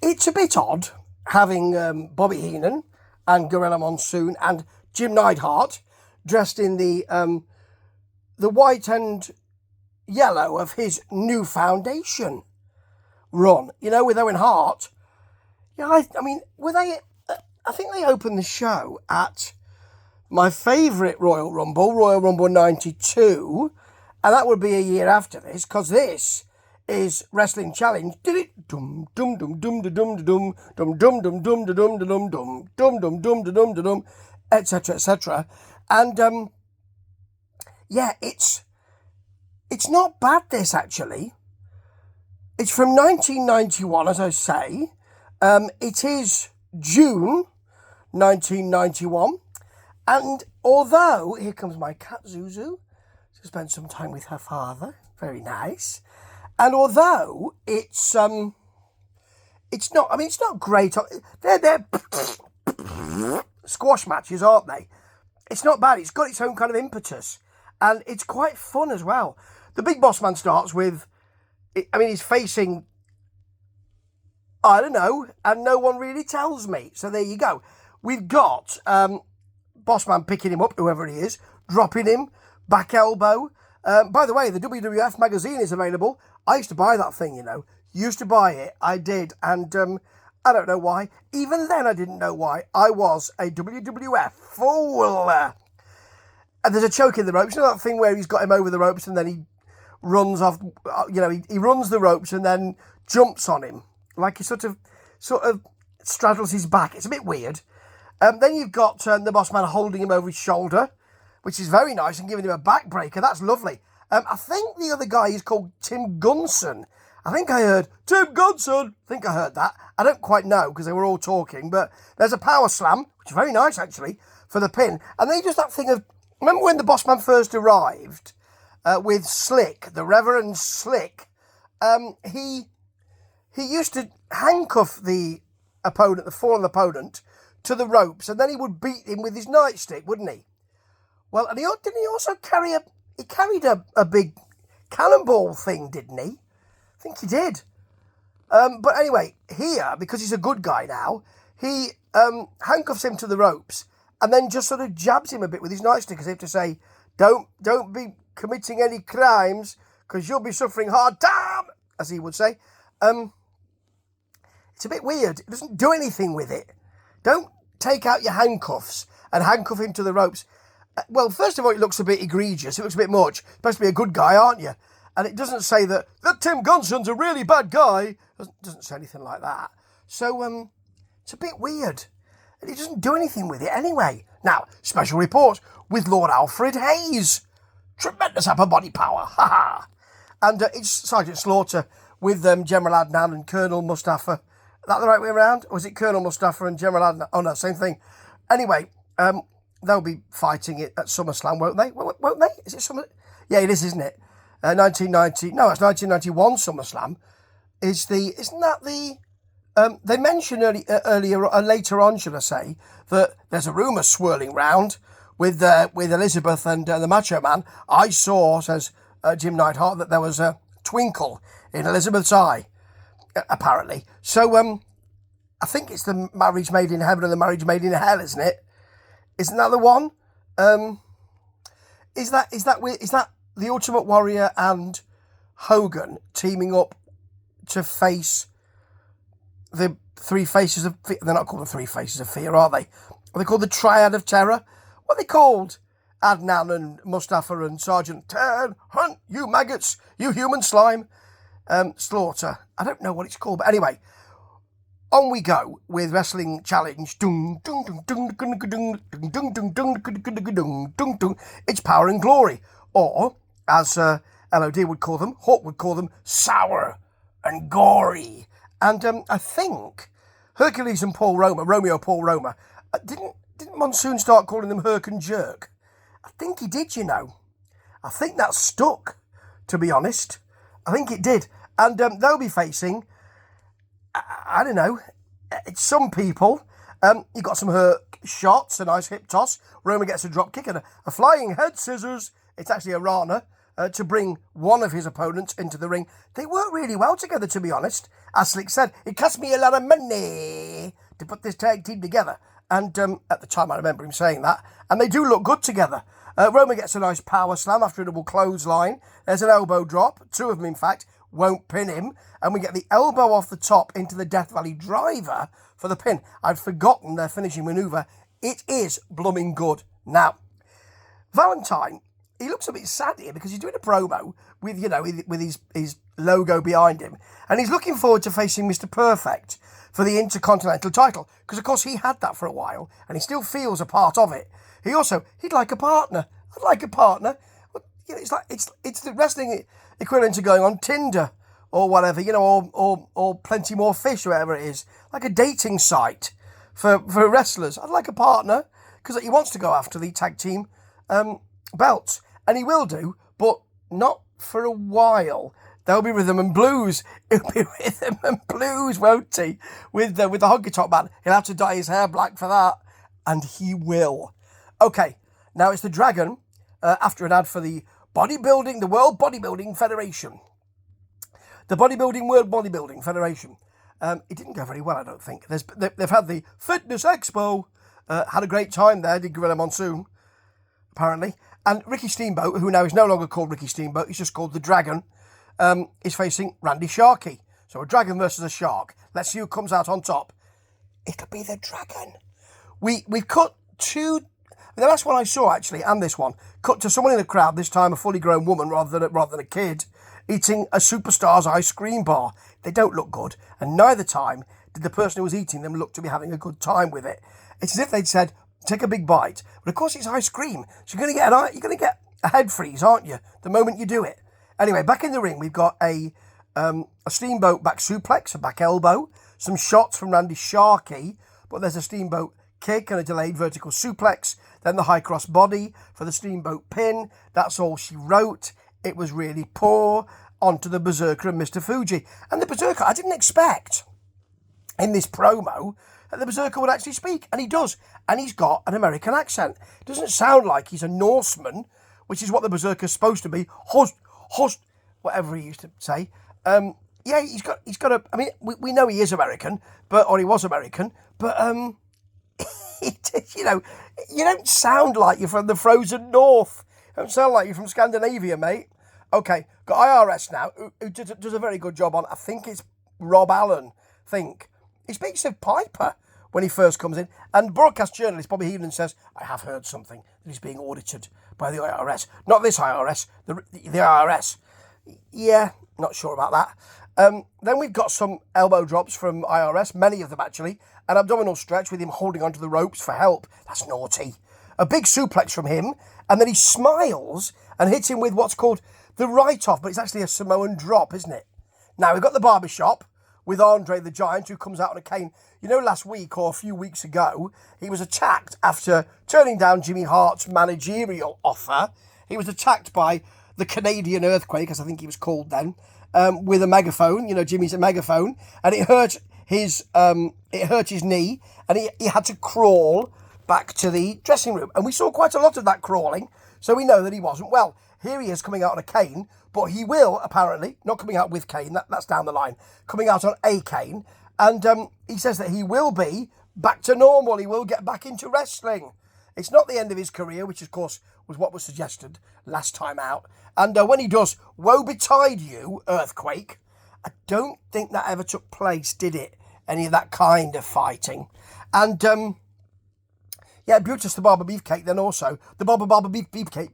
it's a bit odd having Bobby Heenan and Gorilla Monsoon and Jim Neidhart dressed in the white and yellow of his new foundation run, with Owen Hart. Yeah, I mean, were they... I think they opened the show at my favourite Royal Rumble 92, and that would be a year after this, because this is Wrestling Challenge. Did it? Dum dum dum dum dum dum dum dum dum dum dum dum dum dum dum dum dum dum dum, etc. etc. And yeah, it's not bad. This actually, it's from 1991, as I say. It is June 1991, and although here comes my cat Zuzu to spend some time with her father, very nice. And although it's not, I mean, it's not great. They're squash matches, aren't they? It's not bad. It's got its own kind of impetus, and it's quite fun as well. The Big Boss Man starts with, I mean, he's facing, I don't know, and no one really tells me. So there you go. We've got Boss Man picking him up, whoever he is, dropping him, back elbow. By the way, the WWF magazine is available. I used to buy that thing, Used to buy it. I did. And I don't know why. Even then, I didn't know why. I was a WWF fool. And there's a choke in the ropes. You know that thing where he's got him over the ropes and then he runs off, he runs the ropes and then jumps on him. Like he sort of straddles his back. It's a bit weird. Then you've got the Boss Man holding him over his shoulder, which is very nice, and giving him a backbreaker. That's lovely. I think the other guy is called Tim Gunson. I think I heard, Tim Gunson. I think I heard that. I don't quite know, because they were all talking, but there's a power slam, which is very nice, actually, for the pin. And then just that thing of, remember when the Boss Man first arrived with Slick, the Reverend Slick? He used to handcuff the opponent, the fallen opponent, to the ropes, and then he would beat him with his nightstick, wouldn't he? Well, and didn't he also carry a big cannonball thing, didn't he? I think he did. But anyway, here, because he's a good guy now, he handcuffs him to the ropes and then just sort of jabs him a bit with his nightstick as if to say, don't be committing any crimes because you'll be suffering hard time, as he would say. It's a bit weird. It doesn't do anything with it. Don't take out your handcuffs and handcuff him to the ropes. Well, first of all, it looks a bit egregious. It looks a bit much. You're supposed to be a good guy, aren't you? And it doesn't say that Tim Gunson's a really bad guy. It doesn't say anything like that. So, it's a bit weird. And it doesn't do anything with it anyway. Now, special report with Lord Alfred Hayes. Tremendous upper body power. Ha ha. And it's Sergeant Slaughter with General Adnan and Colonel Mustafa. Is that the right way around? Or is it Colonel Mustafa and General Adnan? Oh, no, same thing. Anyway, they'll be fighting it at SummerSlam, won't they? Won't they? Is it Summer? Yeah, it is, isn't it? 1990. No, it's 1991 SummerSlam. Isn't that the... they mentioned later on, should I say, that there's a rumour swirling round with Elizabeth and the Macho Man. I saw, says Jim Neidhart, that there was a twinkle in Elizabeth's eye, apparently. So, I think it's the Marriage Made in Heaven and the Marriage Made in Hell, isn't it? Isn't that the one? Is that the Ultimate Warrior and Hogan teaming up to face the Three Faces of Fear? They're not called the Three Faces of Fear, are they? Are they called the Triad of Terror? What are they called? Adnan and Mustafa and Sergeant Turn, Hunt, you maggots, you human slime. Slaughter. I don't know what it's called, but anyway, on we go with Wrestling Challenge. It's Power and Glory, or as LOD would call them, Hawk would call them, sour and gory. And I think Hercules and Romeo Paul Roma, didn't Monsoon start calling them Herc and Jerk? I think he did, I think that stuck, to be honest. I think it did. And they'll be facing, I don't know, some people. You got some Herc shots, a nice hip toss. Roma gets a drop kick and a flying head scissors. It's actually a Rana. to bring one of his opponents into the ring. They work really well together, to be honest. As Slick said, it cost me a lot of money to put this tag team together. And at the time, I remember him saying that. And they do look good together. Roman gets a nice power slam after a double clothesline. There's an elbow drop. 2 of them, in fact, won't pin him. And we get the elbow off the top into the Death Valley driver for the pin. I'd forgotten their finishing manoeuvre. It is blooming good. Now, Valentine, he looks a bit sad here because he's doing a promo with, with his logo behind him. And he's looking forward to facing Mr. Perfect for the Intercontinental title. Because, of course, he had that for a while and he still feels a part of it. He'd like a partner. I'd like a partner. It's like it's the wrestling equivalent to going on Tinder or whatever, or Plenty More Fish or whatever it is. Like a dating site for wrestlers. I'd like a partner because he wants to go after the tag team belts. And he will do, but not for a while. There'll be rhythm and blues. He'll be rhythm and blues, won't he? With the honky tonk man. He'll have to dye his hair black for that. And he will. Okay, now it's the Dragon, after an ad for the World Bodybuilding Federation. The World Bodybuilding Federation. It didn't go very well, I don't think. They've had the Fitness Expo. Had a great time there, did Gorilla Monsoon, apparently. And Ricky Steamboat, who now is no longer called Ricky Steamboat, he's just called the Dragon, is facing Randy Sharkey. So a dragon versus a shark. Let's see who comes out on top. It'll be the Dragon. We've cut two... The last one I saw, actually, and this one, cut to someone in the crowd, this time a fully grown woman rather than a kid, eating a Superstar's ice cream bar. They don't look good, and neither time did the person who was eating them look to be having a good time with it. It's as if they'd said, take a big bite. But of course it's ice cream, so you're going to get a head freeze, aren't you, the moment you do it. Anyway, back in the ring, we've got a Steamboat back suplex, a back elbow, some shots from Randy Sharkey, but there's a Steamboat kick and a delayed vertical suplex, then the high cross body for the Steamboat pin. That's all she wrote. It was really poor. Onto the Berserker and Mr. Fuji. And the Berserker, I didn't expect in this promo that the Berserker would actually speak, and he does. And he's got an American accent. It doesn't sound like he's a Norseman, which is what the Berserker's supposed to be. Host, whatever he used to say. Yeah, he's got a... I mean, we know he is American, or he was American, but... you don't sound like you're from the frozen north. You don't sound like you're from Scandinavia, mate. Okay, got IRS now, who does a very good job on, I think it's Rob Allen, He speaks of Piper when he first comes in, and broadcast journalist Bobby Heenan says, I have heard something, that he's being audited by the IRS. Not this IRS, the IRS. Yeah, not sure about that. Then we've got some elbow drops from IRS, many of them actually, an abdominal stretch with him holding onto the ropes for help. That's naughty. A big suplex from him, and then he smiles and hits him with what's called the write-off, but it's actually a Samoan drop, isn't it? Now, we've got the barbershop with Andre the Giant, who comes out on a cane. Last week or a few weeks ago, he was attacked after turning down Jimmy Hart's managerial offer. He was attacked by the Canadian Earthquake, as I think he was called then, with a megaphone. Jimmy's a megaphone, and it hurt his knee, and he had to crawl back to the dressing room. And we saw quite a lot of that crawling, so we know that he wasn't well. Here he is coming out on a cane, but he will, apparently, not coming out with cane, that's down the line, coming out on a cane, and he says that he will be back to normal, he will get back into wrestling. It's not the end of his career, which of course was what was suggested last time out, and when he does, woe betide you, Earthquake, I don't think that ever took place, did it? Any of that kind of fighting. And, yeah, Brutus the Barber Beefcake, then also, the Barber Beefcake,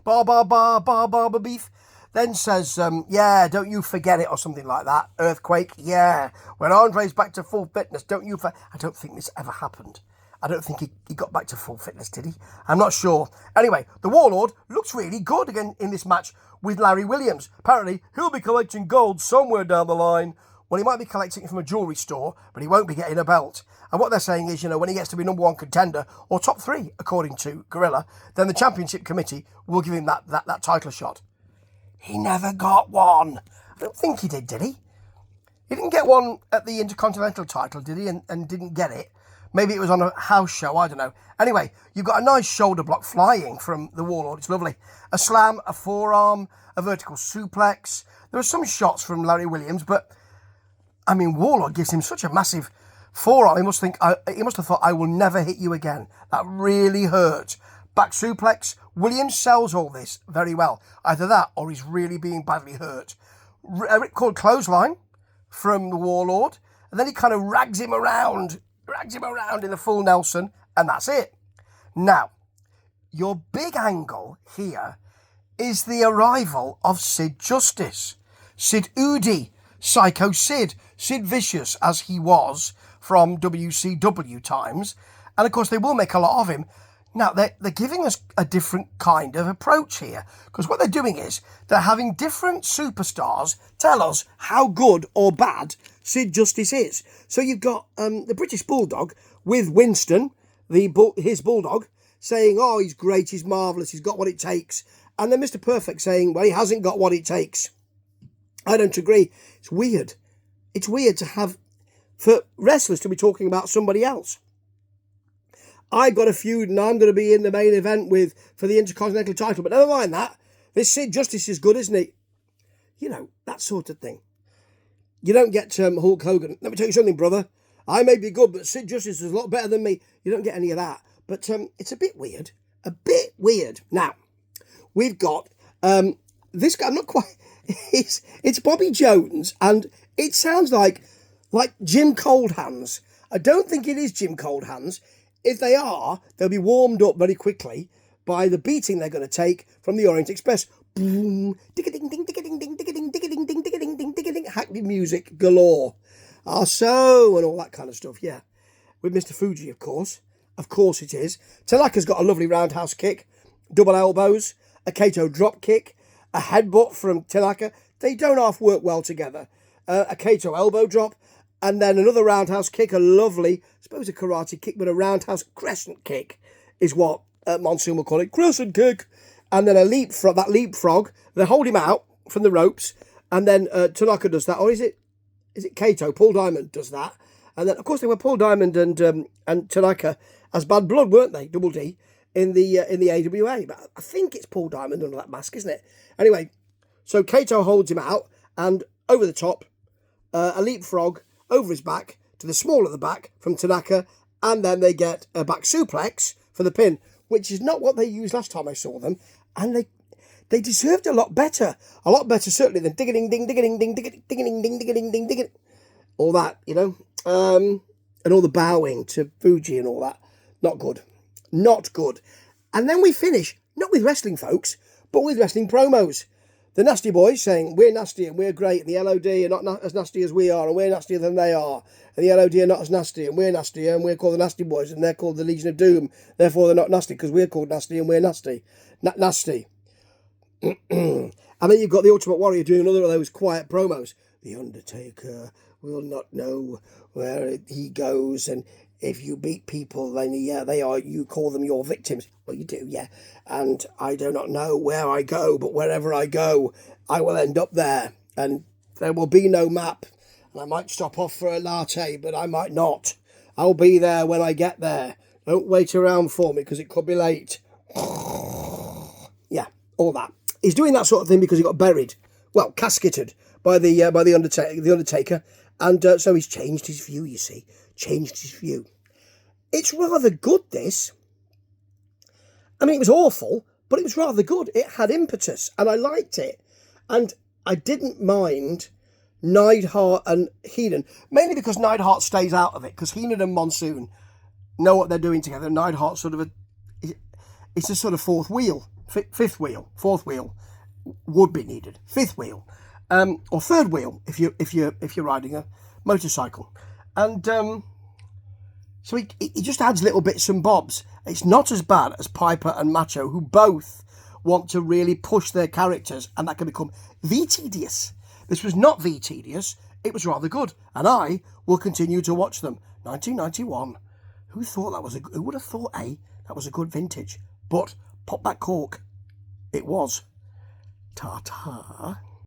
Barber Beef, then says, yeah, don't you forget it, or something like that, Earthquake, yeah, when Andre's back to full fitness, I don't think this ever happened. I don't think he got back to full fitness, did he? I'm not sure. Anyway, the Warlord looks really good again in this match with Larry Williams. Apparently, he'll be collecting gold somewhere down the line. Well, he might be collecting it from a jewellery store, but he won't be getting a belt. And what they're saying is, when he gets to be number one contender, or top 3, according to Gorilla, then the championship committee will give him that title shot. He never got one. I don't think he did he? He didn't get one at the Intercontinental title, did he? And didn't get it. Maybe it was on a house show, I don't know. Anyway, you've got a nice shoulder block flying from the Warlord. It's lovely. A slam, a forearm, a vertical suplex. There are some shots from Larry Williams, but, I mean, Warlord gives him such a massive forearm. He must have thought, I will never hit you again. That really hurt. Back suplex. Williams sells all this very well. Either that or he's really being badly hurt. A ripcord clothesline from the Warlord. And then he kind of rags him around in the full Nelson. And that's it. Now, your big angle here is the arrival of Sid Justice. Sid Udi, Psycho Sid. Sid Vicious, as he was from WCW times. And of course, they will make a lot of him. Now, they're giving us a different kind of approach here. Because what they're doing is they're having different superstars tell us how good or bad Sid Justice is. So you've got the British Bulldog with Winston, his Bulldog, saying, oh, he's great, he's marvellous, he's got what it takes. And then Mr. Perfect saying, well, he hasn't got what it takes. I don't agree. It's weird. It's weird for wrestlers to be talking about somebody else. I've got a feud and I'm going to be in the main event for the Intercontinental title. But never mind that. This Sid Justice is good, isn't he? You know, that sort of thing. You don't get Hulk Hogan. Let me tell you something, brother. I may be good, but Sid Justice is a lot better than me. You don't get any of that. But it's a bit weird. A bit weird. Now, we've got this guy. I'm not quite... It's Bobby Jones. And it sounds like Jim Coldhands. I don't think it is Jim Coldhands. If they are, they'll be warmed up very quickly by the beating they're going to take from the Orient Express. Boom, ding-a-ding, ding-a-ding, ding, ding-a-ding, ding-a-ding, ding, ding-a-ding, ding, ding-a-ding, hackney music galore. So, and all that kind of stuff, yeah. With Mr. Fuji, of course. Of course it is. Tanaka's got a lovely roundhouse kick, double elbows, a Kato drop kick, a headbutt from Tanaka. They don't half work well together. A Kato elbow drop, and then another roundhouse kick, a lovely, I suppose a karate kick, but a roundhouse crescent kick is what Monsoon will call it, crescent kick. And then a leapfrog, they hold him out from the ropes, and then Tanaka does that, or is it Kato? Paul Diamond does that. And then, of course, they were Paul Diamond and Tanaka as Bad Blood, weren't they? Double D in the AWA. But I think it's Paul Diamond under that mask, isn't it? Anyway, so Kato holds him out, and over the top, a leapfrog over his back to the small of the back from Tanaka, and then they get a back suplex for the pin, which is not what they used last time I saw them, and they deserved a lot better certainly than ding-a-ding, ding-a-ding, ding, ding-a-ding, ding-a-ding, ding-a-ding, ding, ding, all that, you know, and all the bowing to Fuji and all that. Not good. And then we finish, not with wrestling folks, but with wrestling promos. The Nasty Boys saying, we're nasty and we're great, and the LOD are not as nasty as we are, and we're nastier than they are. And the LOD are not as nasty, and we're nastier, and we're called the Nasty Boys, and they're called the Legion of Doom. Therefore, they're not nasty, because we're called nasty, and we're nasty. Nasty. And then you've got the Ultimate Warrior doing another of those quiet promos. The Undertaker will not know where he goes, and if you beat people, then you call them your victims. Well, you do, yeah. And I do not know where I go, but wherever I go, I will end up there. And there will be no map. And I might stop off for a latte, but I might not. I'll be there when I get there. Don't wait around for me, because it could be late. Yeah, all that. He's doing that sort of thing because he got buried. Well, casketed by the Undertaker. And so he's changed his view, you see. Changed his view. It's rather good, this. I mean, it was awful, but it was rather good. It had impetus, and I liked it. And I didn't mind Neidhart and Heenan, mainly because Neidhart stays out of it, because Heenan and Monsoon know what they're doing together. Neidhart's sort of it's a sort of fourth wheel would be needed. Fifth wheel, or third wheel if you're riding a motorcycle, and so he just adds little bits and bobs. It's not as bad as Piper and Macho, who both want to really push their characters, and that can become tedious. This was not tedious. It was rather good, and I will continue to watch them. 1991. Who would have thought that was a good vintage? But pop that cork. It was. Ta-ta.